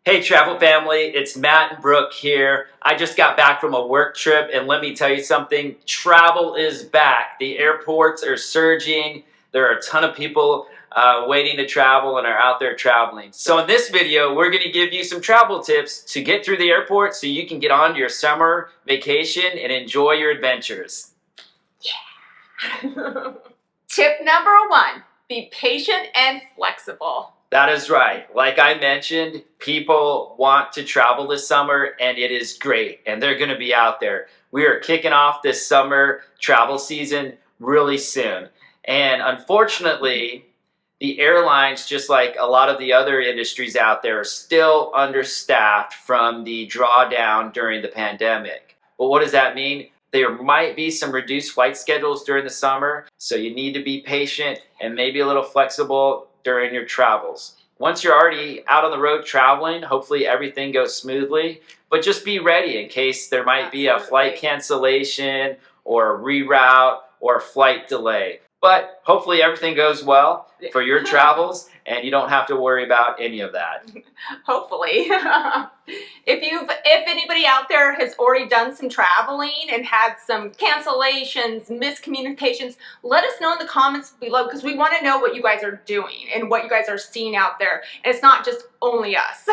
Hey travel family, it's Matt and Brooke here. I just got back from a work trip and let me tell you something, travel is back. The airports are surging. There are a ton of people waiting to travel and are out there traveling. So in this video, we're going to give you some travel tips to get through the airport so you can get on to your summer vacation and enjoy your adventures. Yeah. Tip number 1, be patient and flexible. That is right. Like I mentioned, people want to travel this summer and it is great and they're going to be out there. We are kicking off this summer travel season really soon. And unfortunately, the airlines, just like a lot of the other industries out there, are still understaffed from the drawdown during the pandemic. Well, what does that mean? There might be some reduced flight schedules during the summer, so you need to be patient and maybe a little flexible during your travels. Once you're already out on the road traveling, hopefully everything goes smoothly, but just be ready in case there might be a flight cancellation or a reroute or a flight delay. But hopefully everything goes well for your travels and you don't have to worry about any of that. Hopefully. If anybody out there has already done some traveling and had some cancellations, miscommunications, let us know in the comments below because we want to know what you guys are doing and what you guys are seeing out there. And it's not just only us.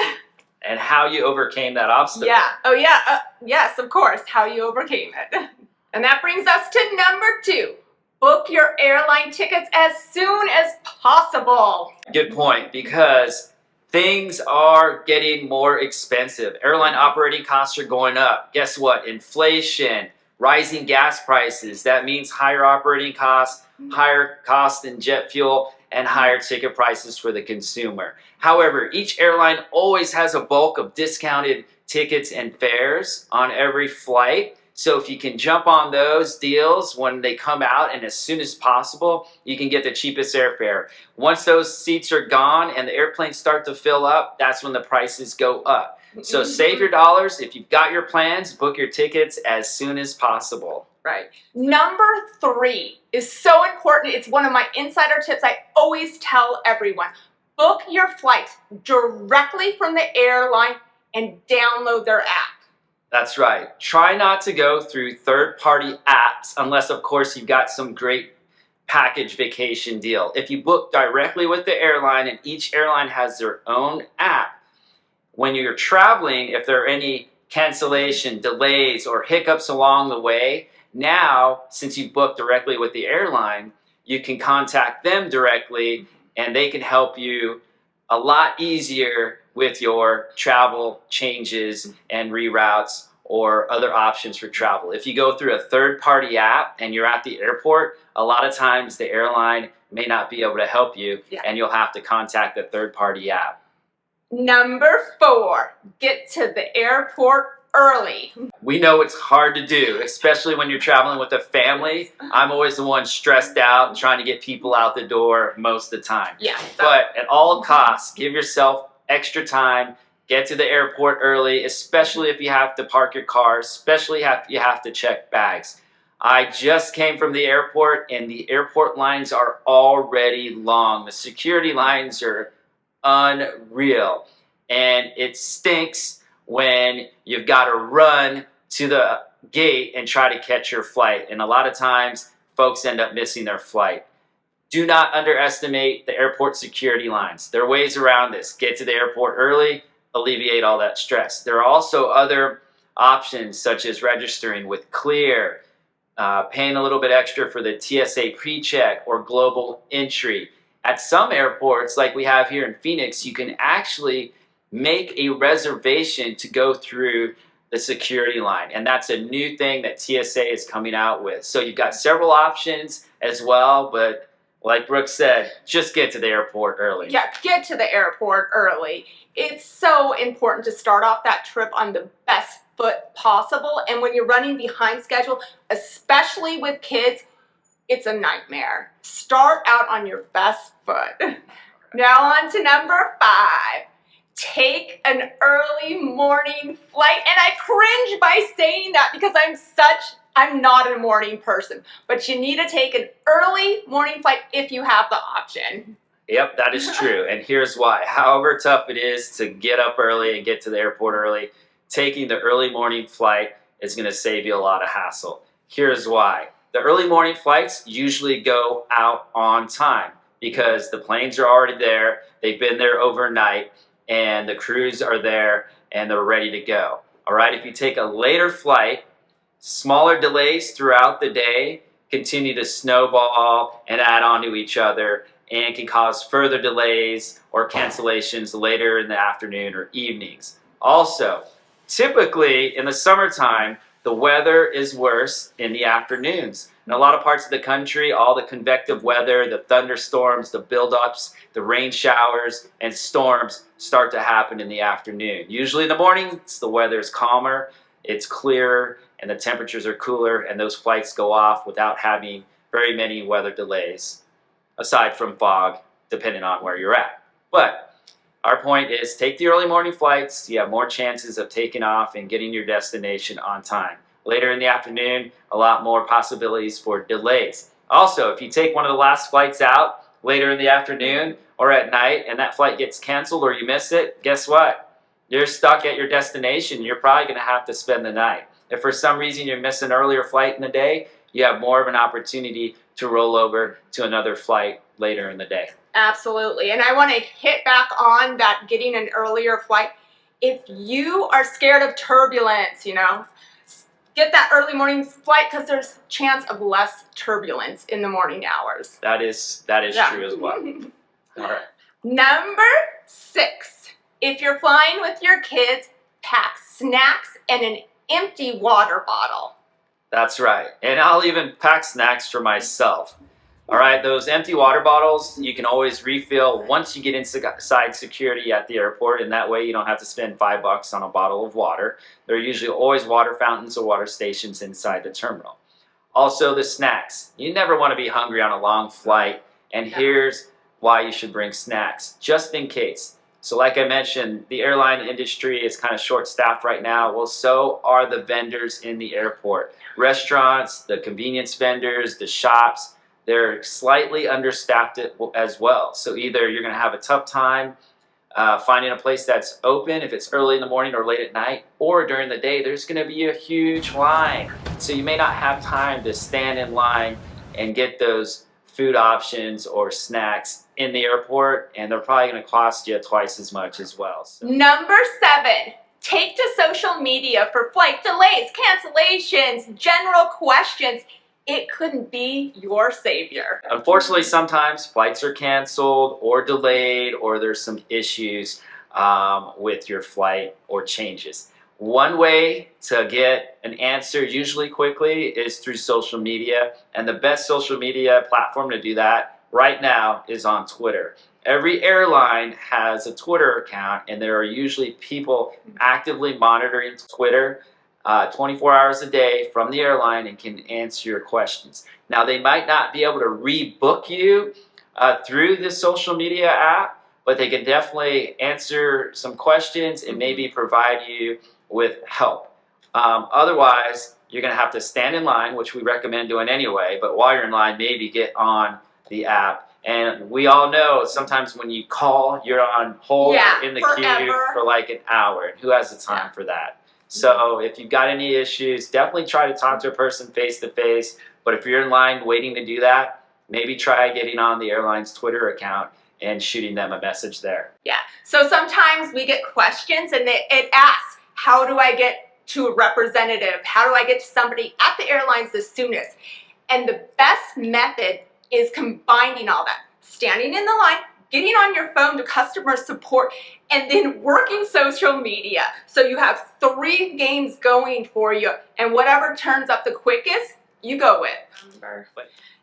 And how you overcame that obstacle. Yeah. Oh yeah. Yes, of course. How you overcame it. And that brings us to number 2. Book your airline tickets as soon as possible. Good point, because things are getting more expensive. Airline operating costs are going up. Guess what? Inflation, rising gas prices. That means higher operating costs, higher costs in jet fuel, and higher ticket prices for the consumer. However, each airline always has a bulk of discounted tickets and fares on every flight. So if you can jump on those deals when they come out and as soon as possible, you can get the cheapest airfare. Once those seats are gone and the airplanes start to fill up, that's when the prices go up. So save your dollars. If you've got your plans, book your tickets as soon as possible. Right. Number 3 is so important. It's one of my insider tips I always tell everyone. Book your flights directly from the airline and download their app. That's right. Try not to go through third-party apps unless, of course, you've got some great package vacation deal. If you book directly with the airline, and each airline has their own app, when you're traveling, if there are any cancellation, delays, or hiccups along the way, now, since you booked directly with the airline, you can contact them directly, and they can help you a lot easier with your travel changes and reroutes or other options for travel. If you go through a third-party app and you're at the airport, a lot of times the airline may not be able to help you, and you'll have to contact the third-party app. Number 4, get to the airport early. We know it's hard to do, especially when you're traveling with a family. I'm always the one stressed out trying to get people out the door most of the time. Yeah. But at all costs, give yourself extra time, get to the airport early, especially if you have to park your car, especially if you have to check bags. I just came from the airport and the airport lines are already long. The security lines are unreal. And it stinks when you've got to run to the gate and try to catch your flight. And a lot of times, folks end up missing their flight. Do not underestimate the airport security lines. There are ways around this. Get to the airport early, alleviate all that stress. There are also other options such as registering with Clear, paying a little bit extra for the TSA pre-check or global entry. At some airports, like we have here in Phoenix, you can actually make a reservation to go through the security line. And that's a new thing that TSA is coming out with. So you've got several options as well, but like Brooke said, just get to the airport early. Yeah, get to the airport early. It's so important to start off that trip on the best foot possible. And when you're running behind schedule, especially with kids, it's a nightmare. Start out on your best foot. Now on to number 5. Take an early morning flight. And I cringe by saying that because I'm not a morning person, but you need to take an early morning flight if you have the option. Yep, that is true. And here's why. However tough it is to get up early and get to the airport early, taking the early morning flight is going to save you a lot of hassle. Here's why. The early morning flights usually go out on time because the planes are already there, they've been there overnight, and the crews are there and they're ready to go. All right, if you take a later flight, smaller delays throughout the day continue to snowball and add on to each other and can cause further delays or cancellations later in the afternoon or evenings. Also, typically in the summertime, the weather is worse in the afternoons. In a lot of parts of the country, all the convective weather, the thunderstorms, the buildups, the rain showers, and storms start to happen in the afternoon. Usually in the mornings, the weather is calmer, it's clearer, and the temperatures are cooler, and those flights go off without having very many weather delays, aside from fog, depending on where you're at. But our point is, take the early morning flights. You have more chances of taking off and getting your destination on time. Later in the afternoon, a lot more possibilities for delays. Also, if you take one of the last flights out later in the afternoon or at night and that flight gets canceled or you miss it, guess what? You're stuck at your destination. You're probably going to have to spend the night. If for some reason you miss an earlier flight in the day, you have more of an opportunity to roll over to another flight later in the day. Absolutely. And I want to hit back on that getting an earlier flight. If you are scared of turbulence, get that early morning flight because there's a chance of less turbulence in the morning hours. That is true as well. All right. Number 6, if you're flying with your kids, pack snacks and an empty water bottle. That's right. And I'll even pack snacks for myself. All right, those empty water bottles, you can always refill once you get inside security at the airport, and that way you don't have to spend $5 on a bottle of water. There are usually always water fountains or water stations inside the terminal. Also, the snacks. You never want to be hungry on a long flight, and here's why you should bring snacks, just in case. So like I mentioned, the airline industry is kind of short-staffed right now. Well, so are the vendors in the airport. Restaurants, the convenience vendors, the shops, they're slightly understaffed as well. So either you're going to have a tough time finding a place that's open if it's early in the morning or late at night, or during the day there's going to be a huge line. So you may not have time to stand in line and get those food options or snacks in the airport, and they're probably going to cost you twice as much as well. So. Number 7, take to social media for flight delays, cancellations, general questions. It couldn't be your savior. Unfortunately, sometimes flights are canceled or delayed, or there's some issues with your flight or changes. One way to get an answer usually quickly is through social media, and the best social media platform to do that right now is on Twitter. Every airline has a Twitter account, and there are usually people actively monitoring Twitter 24 hours a day from the airline and can answer your questions. Now, they might not be able to rebook you through the social media app, but they can definitely answer some questions and maybe provide you with help. Otherwise, you're going to have to stand in line, which we recommend doing anyway, but while you're in line, maybe get on the app. And we all know sometimes when you call, you're on hold in the queue for like an hour. And who has the time for that? So if you've got any issues, definitely try to talk to a person face to face. But if you're in line waiting to do that, maybe try getting on the airline's Twitter account and shooting them a message there. Yeah. So sometimes we get questions and it asks, how do I get to a representative? How do I get to somebody at the airlines the soonest? And the best method is combining all that. Standing in the line, getting on your phone to customer support, and then working social media. So you have 3 games going for you, and whatever turns up the quickest, you go with.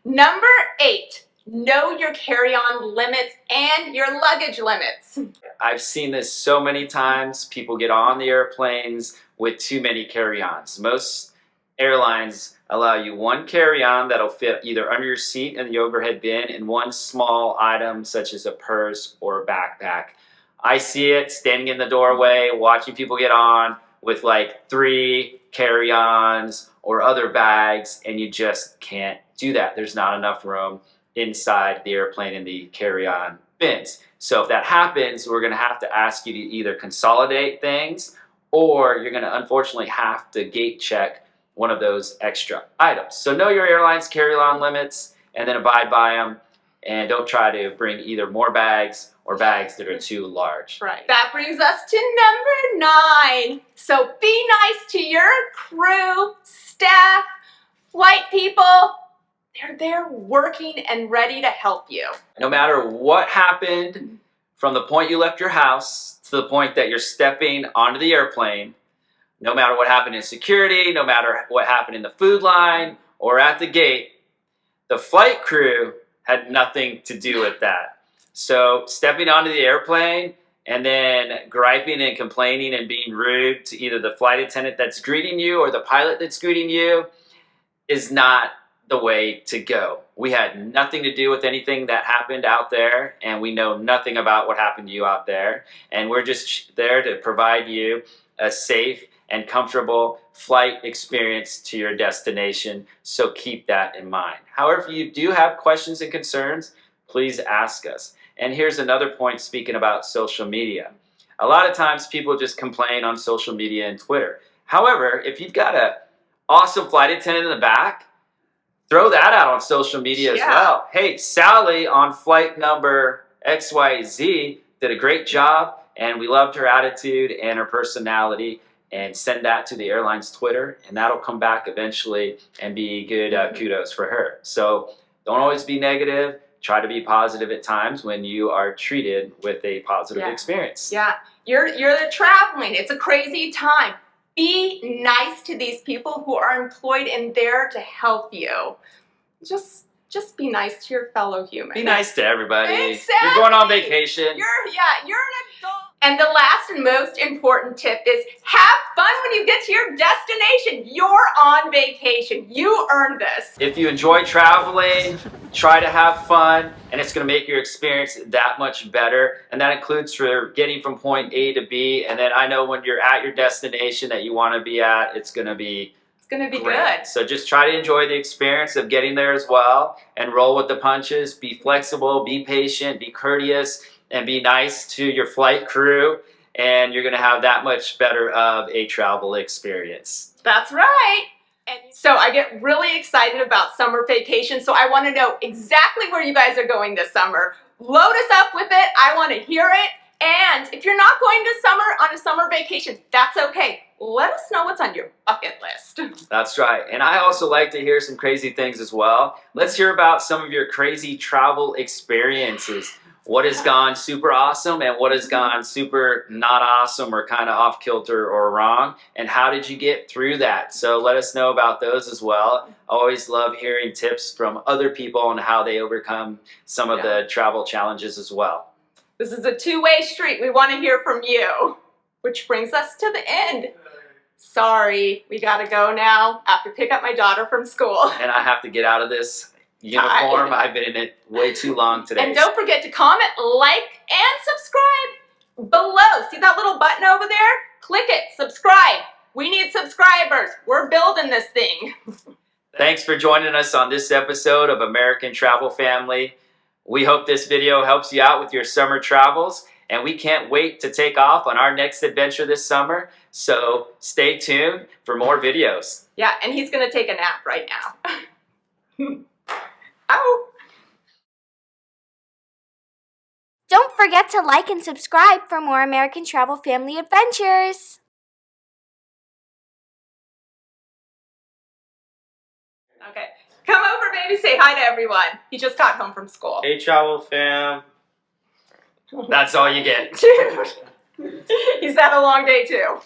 Number 8, know your carry-on limits and your luggage limits. I've seen this so many times. People get on the airplanes with too many carry-ons. Most airlines allow you 1 carry-on that'll fit either under your seat in the overhead bin and 1 small item such as a purse or a backpack. I see it standing in the doorway, watching people get on with like 3 carry-ons or other bags, and you just can't do that. There's not enough room inside the airplane in the carry-on bin. fins. So if that happens, we're going to have to ask you to either consolidate things, or you're going to unfortunately have to gate check one of those extra items. So know your airline's carry-on limits and then abide by them, and don't try to bring either more bags or bags that are too large. Right. That brings us to number 9. So be nice to your crew, staff, flight people. They're there working and ready to help you. No matter what happened from the point you left your house to the point that you're stepping onto the airplane, no matter what happened in security, no matter what happened in the food line or at the gate, the flight crew had nothing to do with that. So stepping onto the airplane and then griping and complaining and being rude to either the flight attendant that's greeting you or the pilot that's greeting you is not the way to go. We had nothing to do with anything that happened out there, and we know nothing about what happened to you out there, and we're just there to provide you a safe and comfortable flight experience to your destination, so keep that in mind. However, if you do have questions and concerns, please ask us. And here's another point speaking about social media. A lot of times people just complain on social media and Twitter. However, if you've got an awesome flight attendant in the back, throw that out on social media as well. Hey, Sally on flight number XYZ did a great job, and we loved her attitude and her personality, and send that to the airline's Twitter, and that'll come back eventually and be good kudos for her. So don't always be negative. Try to be positive at times when you are treated with a positive experience. Yeah, you're traveling. It's a crazy time. Be nice to these people who are employed in there to help you. Just be nice to your fellow human. Be nice to everybody. Exactly. You're going on vacation. You're an adult. And the last and most important tip is have fun when you get to your destination. You're on vacation. You earned this. If you enjoy traveling, try to have fun, and it's going to make your experience that much better. And that includes for getting from point A to B. And then I know when you're at your destination that you want to be at, it's going to be good. So just try to enjoy the experience of getting there as well, and roll with the punches. Be flexible, be patient, be courteous, and be nice to your flight crew, and you're going to have that much better of a travel experience. That's right. And so I get really excited about summer vacation, so I want to know exactly where you guys are going this summer. Load us up with it. I want to hear it. And if you're not going to on a summer vacation, that's okay. Let us know what's on your bucket list. That's right. And I also like to hear some crazy things as well. Let's hear about some of your crazy travel experiences. What has gone super awesome and what has gone super not awesome or kind of off kilter or wrong, and how did you get through that? So let us know about those as well. I always love hearing tips from other people on how they overcome some of the travel challenges as well. This is a two-way street. We want to hear from you. Which brings us to the end. Sorry, we gotta go now. I have to pick up my daughter from school. And I have to get out of this uniform. I've been in it way too long today. And don't forget to comment, like, and subscribe below. See that little button over there? Click it, subscribe. We need subscribers. We're building this thing. Thanks for joining us on this episode of American Travel Family. We hope this video helps you out with your summer travels, and we can't wait to take off on our next adventure this summer. So stay tuned for more videos. Yeah, and he's gonna take a nap right now. Ow! Don't forget to like and subscribe for more American Travel Family adventures. Okay, come over, baby. Say hi to everyone. He just got home from school. Hey, Travel Fam. That's all you get. Dude, he's had a long day too.